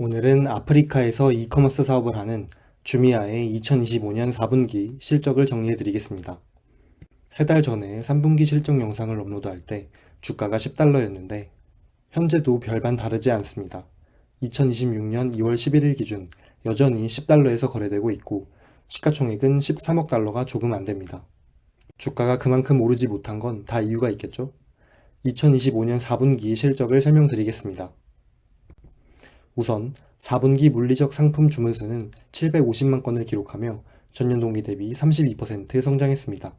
오늘은 아프리카에서 이커머스 사업을 하는 주미아의 2025년 4분기 실적을 정리해 드리겠습니다. 3달 전에 3분기 실적 영상을 업로드할 때 주가가 $10였는데 현재도 별반 다르지 않습니다. 2026년 2월 11일 기준 여전히 $10에서 거래되고 있고 시가총액은 $13억 조금 안 됩니다. 주가가 그만큼 오르지 못한 건 다 이유가 있겠죠? 2025년 4분기 실적을 설명드리겠습니다. 우선 4분기 물리적 상품 주문수는 750만 건을 기록하며 전년 동기 대비 32% 성장했습니다.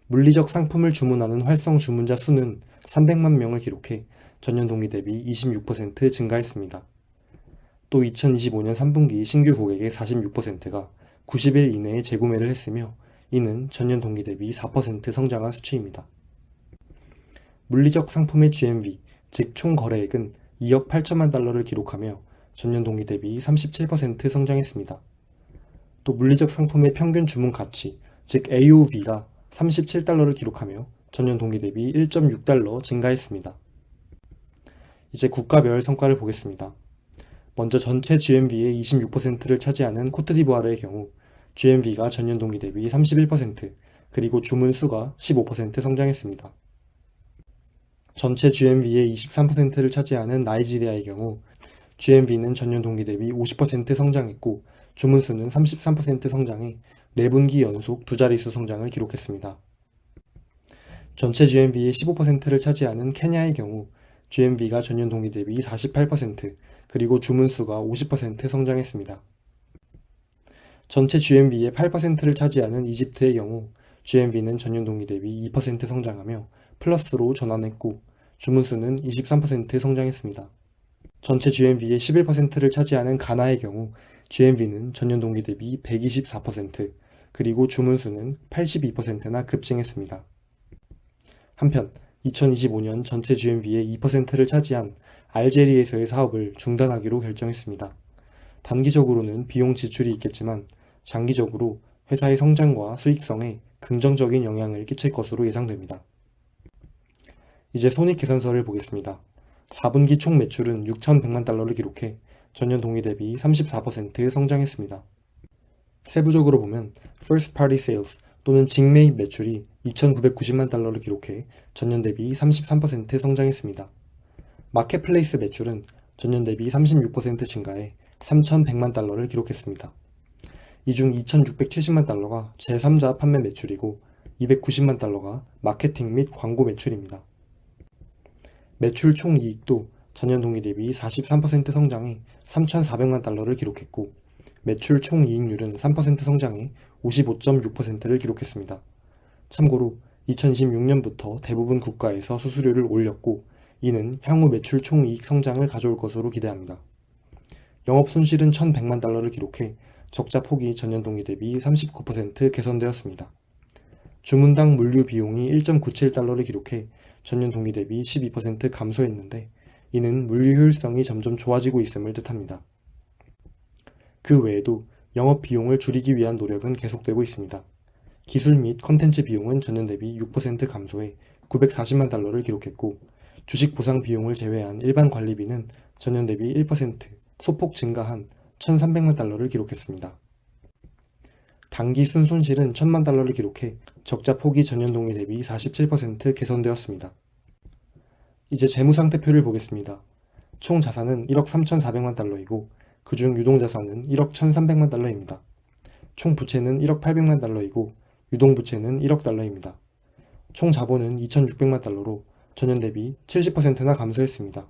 물리적 상품을 주문하는 활성 주문자 수는 300만 명을 기록해 전년 동기 대비 26% 증가했습니다. 또 2025년 3분기 신규 고객의 46%가 90일 이내에 재구매를 했으며 이는 전년 동기 대비 4% 성장한 수치입니다. 물리적 상품의 GMV, 즉 총 거래액은 $2억 8천만 달러를 기록하며 전년 동기 대비 37% 성장했습니다. 또 물리적 상품의 평균 주문 가치, 즉 AOV가 $37를 기록하며 전년 동기 대비 1.6달러 증가했습니다. 이제 국가별 성과를 보겠습니다. 먼저 전체 GMV의 26%를 차지하는 코트디부아르의 경우 GMV가 전년 동기 대비 31%, 그리고 주문 수가 15% 성장했습니다. 전체 GMV의 23%를 차지하는 나이지리아의 경우 GMV는 전년 동기 대비 50% 성장했고 주문 수는 33% 성장해 4분기 연속 두 자릿수 성장을 기록했습니다. 전체 GMV의 15%를 차지하는 케냐의 경우 GMV가 전년 동기 대비 48%, 그리고 주문 수가 50% 성장했습니다. 전체 GMV의 8%를 차지하는 이집트의 경우 GMV는 전년 동기 대비 2% 성장하며 플러스로 전환했고 주문 수는 23% 성장했습니다. 전체 GMV의 11%를 차지하는 가나의 경우 GMV는 전년 동기 대비 124%, 그리고 주문 수는 82%나 급증했습니다. 한편 2025년 전체 GMV의 2%를 차지한 알제리에서의 사업을 중단하기로 결정했습니다. 단기적으로는 비용 지출이 있겠지만 장기적으로 회사의 성장과 수익성에 긍정적인 영향을 끼칠 것으로 예상됩니다. 이제 손익계산서를 보겠습니다. 4분기 총 매출은 $6,100만 달러를 기록해 전년 동기 대비 34% 성장했습니다. 세부적으로 보면 First Party Sales 또는 직매입 매출이 $2,990만 달러를 기록해 전년 대비 33% 성장했습니다. 마켓플레이스 매출은 전년 대비 36% 증가해 $3,100만 달러를 기록했습니다. 이 중 $2,670만 달러가 제3자 판매 매출이고 $290만 달러가 마케팅 및 광고 매출입니다. 매출 총 이익도 전년 동기 대비 43% 성장해 $3,400만 달러를 기록했고 매출 총 이익률은 3% 성장해 55.6%를 기록했습니다. 참고로 2026년부터 대부분 국가에서 수수료를 올렸고 이는 향후 매출 총 이익 성장을 가져올 것으로 기대합니다. 영업 손실은 $1,100만 달러를 기록해 적자 폭이 전년 동기 대비 39% 개선되었습니다. 주문당 물류 비용이 $1.97를 기록해 전년 동기 대비 12% 감소했는데 이는 물류 효율성이 점점 좋아지고 있음을 뜻합니다. 그 외에도 영업 비용을 줄이기 위한 노력은 계속되고 있습니다. 기술 및 컨텐츠 비용은 전년 대비 6% 감소해 $940만 달러를 기록했고 주식 보상 비용을 제외한 일반 관리비는 전년 대비 1% 소폭 증가한 $1,300만 달러를 기록했습니다. 당기 순손실은 $1,000만 달러를 기록해 적자 폭이 전년 동기 대비 47% 개선되었습니다. 이제 재무상태표를 보겠습니다. 총 자산은 $1억 3,400만 달러이고 그중 유동자산은 $1억 1,300만 달러입니다. 총 부채는 $1억 800만 달러이고 유동부채는 $1억 달러입니다. 총 자본은 $2,600만 달러로 전년 대비 70%나 감소했습니다.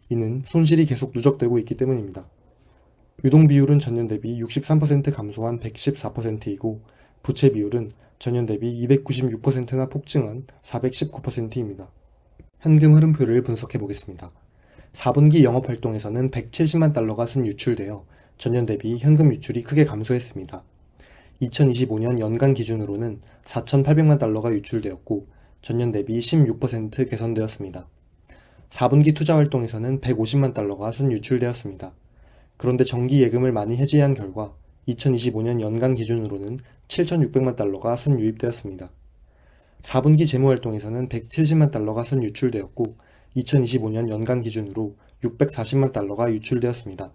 이는 손실이 계속 누적되고 있기 때문입니다. 유동 비율은 전년 대비 63% 감소한 114%이고 부채 비율은 전년 대비 296%나 폭증한 419%입니다. 현금 흐름표를 분석해 보겠습니다. 4분기 영업활동에서는 $170만 달러가 순유출되어 전년 대비 현금 유출이 크게 감소했습니다. 2025년 연간 기준으로는 $4,800만 달러가 유출되었고 전년 대비 16% 개선되었습니다. 4분기 투자활동에서는 $150만 달러가 순유출되었습니다. 그런데 정기 예금을 많이 해지한 결과 2025년 연간 기준으로는 $7,600만 달러가 순유입되었습니다. 4분기 재무활동에서는 $170만 달러가 순유출되었고 2025년 연간 기준으로 $640만 달러가 유출되었습니다.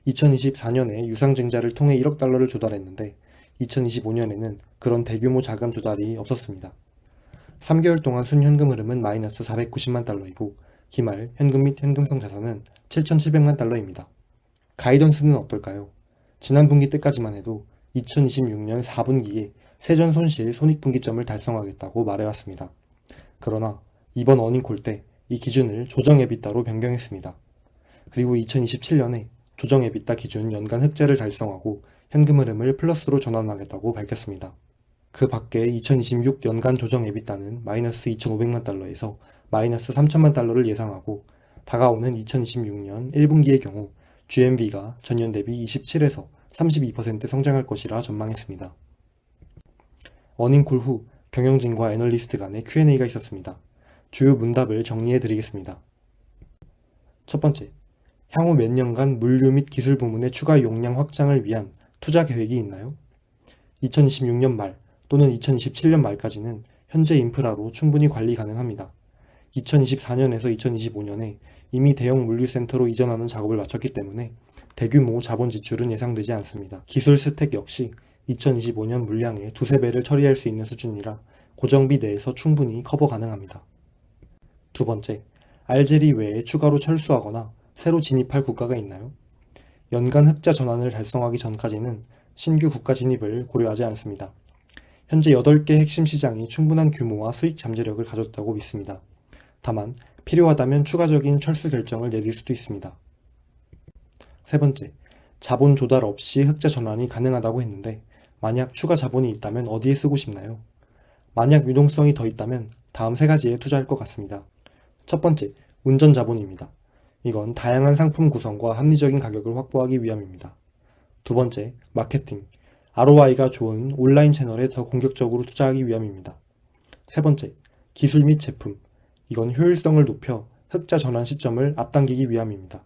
2024년에 유상증자를 통해 1억 달러를 조달했는데 2025년에는 그런 대규모 자금 조달이 없었습니다. 3개월 동안 순현금 흐름은 마이너스 490만 달러이고 기말 현금 및 현금성 자산은 7,700만 달러입니다. 가이던스는 어떨까요? 지난 분기 때까지만 해도 2026년 4분기에 세전 손실 손익분기점을 달성하겠다고 말해왔습니다. 그러나 이번 어닝콜 때 이 기준을 조정 에비타로 변경했습니다. 그리고 2027년에 조정 에비타 기준 연간 흑자를 달성하고 현금 흐름을 플러스로 전환하겠다고 밝혔습니다. 그 밖에 2026 연간 조정 에비타는 마이너스 2,500만 달러에서 마이너스 3천만 달러를 예상하고 다가오는 2026년 1분기의 경우 GMV가 전년 대비 27에서 32% 성장할 것이라 전망했습니다. 어닝콜 후 경영진과 애널리스트 간의 Q&A가 있었습니다. 주요 문답을 정리해드리겠습니다. 첫 번째, 향후 몇 년간 물류 및 기술 부문의 추가 용량 확장을 위한 투자 계획이 있나요? 2026년 말 또는 2027년 말까지는 현재 인프라로 충분히 관리 가능합니다. 2024년에서 2025년에 이미 대형 물류센터로 이전하는 작업을 마쳤기 때문에 대규모 자본 지출은 예상되지 않습니다. 기술 스택 역시 2025년 물량의 두세 배를 처리할 수 있는 수준이라 고정비 내에서 충분히 커버 가능합니다. 두 번째, 알제리 외에 추가로 철수하거나 새로 진입할 국가가 있나요? 연간 흑자 전환을 달성하기 전까지는 신규 국가 진입을 고려하지 않습니다. 현재 8개 핵심 시장이 충분한 규모와 수익 잠재력을 가졌다고 믿습니다. 다만 필요하다면 추가적인 철수 결정을 내릴 수도 있습니다. 세 번째, 자본 조달 없이 흑자 전환이 가능하다고 했는데 만약 추가 자본이 있다면 어디에 쓰고 싶나요? 만약 유동성이 더 있다면 다음 세 가지에 투자할 것 같습니다. 첫 번째, 운전 자본입니다. 이건 다양한 상품 구성과 합리적인 가격을 확보하기 위함입니다. 두 번째, 마케팅. ROI가 좋은 온라인 채널에 더 공격적으로 투자하기 위함입니다. 세 번째, 기술 및 제품. 이건 효율성을 높여 흑자 전환 시점을 앞당기기 위함입니다.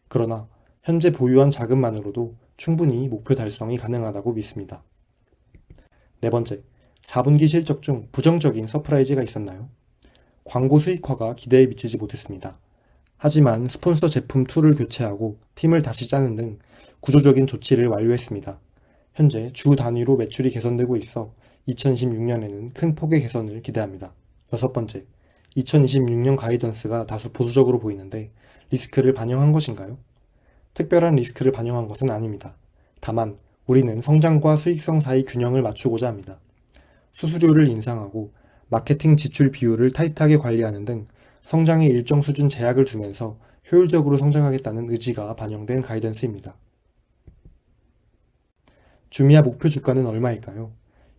그러나 현재 보유한 자금만으로도 충분히 목표 달성이 가능하다고 믿습니다. 네 번째, 4분기 실적 중 부정적인 서프라이즈가 있었나요? 광고 수익화가 기대에 미치지 못했습니다. 하지만 스폰서 제품 툴을 교체하고 팀을 다시 짜는 등 구조적인 조치를 완료했습니다. 현재 주 단위로 매출이 개선되고 있어 2026년에는 큰 폭의 개선을 기대합니다. 여섯 번째, 2026년 가이던스가 다소 보수적으로 보이는데 리스크를 반영한 것인가요? 특별한 리스크를 반영한 것은 아닙니다. 다만 우리는 성장과 수익성 사이 균형을 맞추고자 합니다. 수수료를 인상하고 마케팅 지출 비율을 타이트하게 관리하는 등 성장에 일정 수준 제약을 두면서 효율적으로 성장하겠다는 의지가 반영된 가이던스입니다. 주미아 목표 주가는 얼마일까요?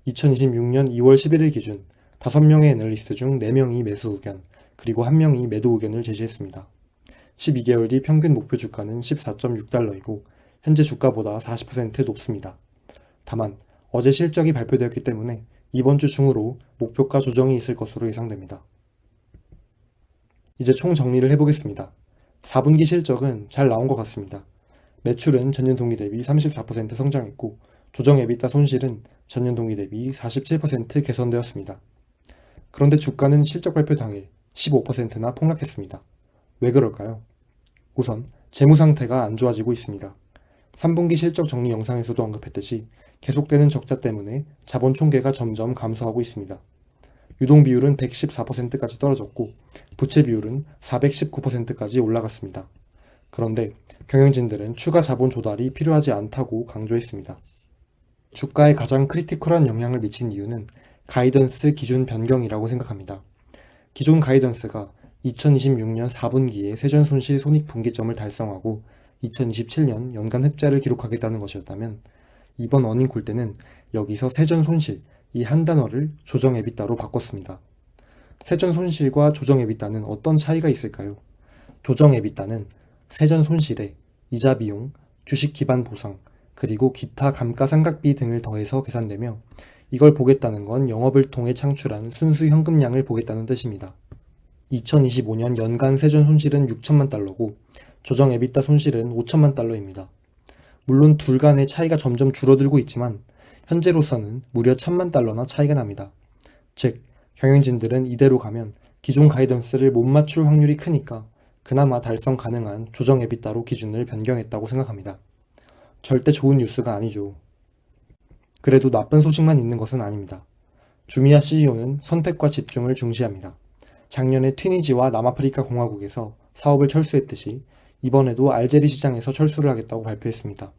2026년 2월 11일 기준 5명의 애널리스트 중 4명이 매수 의견, 그리고 1명이 매도 의견을 제시했습니다. 12개월 뒤 평균 목표 주가는 14.6달러이고 현재 주가보다 40% 높습니다. 다만 어제 실적이 발표되었기 때문에 이번 주 중으로 목표가 조정이 있을 것으로 예상됩니다. 이제 총 정리를 해보겠습니다. 4분기 실적은 잘 나온 것 같습니다. 매출은 전년 동기 대비 34% 성장했고 조정 에비타 손실은 전년 동기 대비 47% 개선되었습니다. 그런데 주가는 실적 발표 당일 15%나 폭락했습니다. 왜 그럴까요? 우선 재무 상태가 안 좋아지고 있습니다. 3분기 실적 정리 영상에서도 언급했듯이 계속되는 적자 때문에 자본 총계가 점점 감소하고 있습니다. 유동 비율은 114%까지 떨어졌고 부채 비율은 419%까지 올라갔습니다. 그런데 경영진들은 추가 자본 조달이 필요하지 않다고 강조했습니다. 주가에 가장 크리티컬한 영향을 미친 이유는 가이던스 기준 변경이라고 생각합니다. 기존 가이던스가 2026년 4분기에 세전 손실 손익분기점을 달성하고 2027년 연간 흑자를 기록하겠다는 것이었다면 이번 어닝콜 때는 여기서 세전 손실, 이 한 단어를 조정 에비타로 바꿨습니다. 세전 손실과 조정 에비타는 어떤 차이가 있을까요? 조정 에비타는 세전 손실에 이자 비용, 주식 기반 보상, 그리고 기타 감가상각비 등을 더해서 계산되며 이걸 보겠다는 건 영업을 통해 창출한 순수 현금량을 보겠다는 뜻입니다. 2025년 연간 세전 손실은 6천만 달러고 조정 에비타 손실은 5천만 달러입니다. 물론 둘 간의 차이가 점점 줄어들고 있지만 현재로서는 무려 1,000만 달러나 차이가 납니다. 즉, 경영진들은 이대로 가면 기존 가이던스를 못 맞출 확률이 크니까 그나마 달성 가능한 조정 에비타로 기준을 변경했다고 생각합니다. 절대 좋은 뉴스가 아니죠. 그래도 나쁜 소식만 있는 것은 아닙니다. 주미아 CEO는 선택과 집중을 중시합니다. 작년에 튀니지와 남아프리카 공화국에서 사업을 철수했듯이 이번에도 알제리 시장에서 철수를 하겠다고 발표했습니다.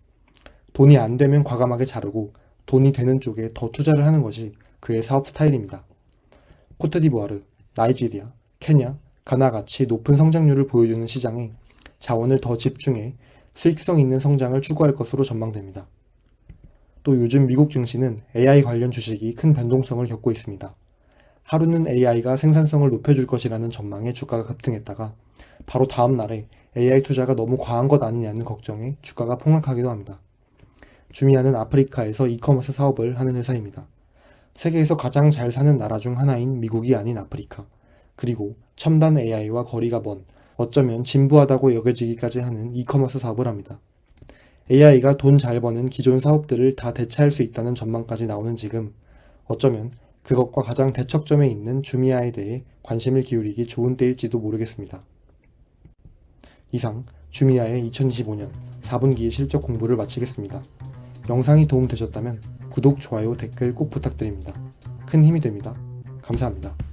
돈이 안 되면 과감하게 자르고 돈이 되는 쪽에 더 투자를 하는 것이 그의 사업 스타일입니다. 코트디부아르, 나이지리아, 케냐, 가나 같이 높은 성장률을 보여주는 시장에 자원을 더 집중해 수익성 있는 성장을 추구할 것으로 전망됩니다. 또 요즘 미국 증시는 AI 관련 주식이 큰 변동성을 겪고 있습니다. 하루는 AI가 생산성을 높여줄 것이라는 전망에 주가가 급등했다가 바로 다음 날에 AI 투자가 너무 과한 것 아니냐는 걱정에 주가가 폭락하기도 합니다. 주미아는 아프리카에서 이커머스 사업을 하는 회사입니다. 세계에서 가장 잘 사는 나라 중 하나인 미국이 아닌 아프리카, 그리고 첨단 AI와 거리가 먼, 어쩌면 진부하다고 여겨지기까지 하는 이커머스 사업을 합니다. AI가 돈 잘 버는 기존 사업들을 다 대체할 수 있다는 전망까지 나오는 지금, 어쩌면 그것과 가장 대척점에 있는 주미아에 대해 관심을 기울이기 좋은 때일지도 모르겠습니다. 이상 주미아의 2025년 4분기 실적 공부를 마치겠습니다. 영상이 도움되셨다면 구독, 좋아요, 댓글 꼭 부탁드립니다. 큰 힘이 됩니다. 감사합니다.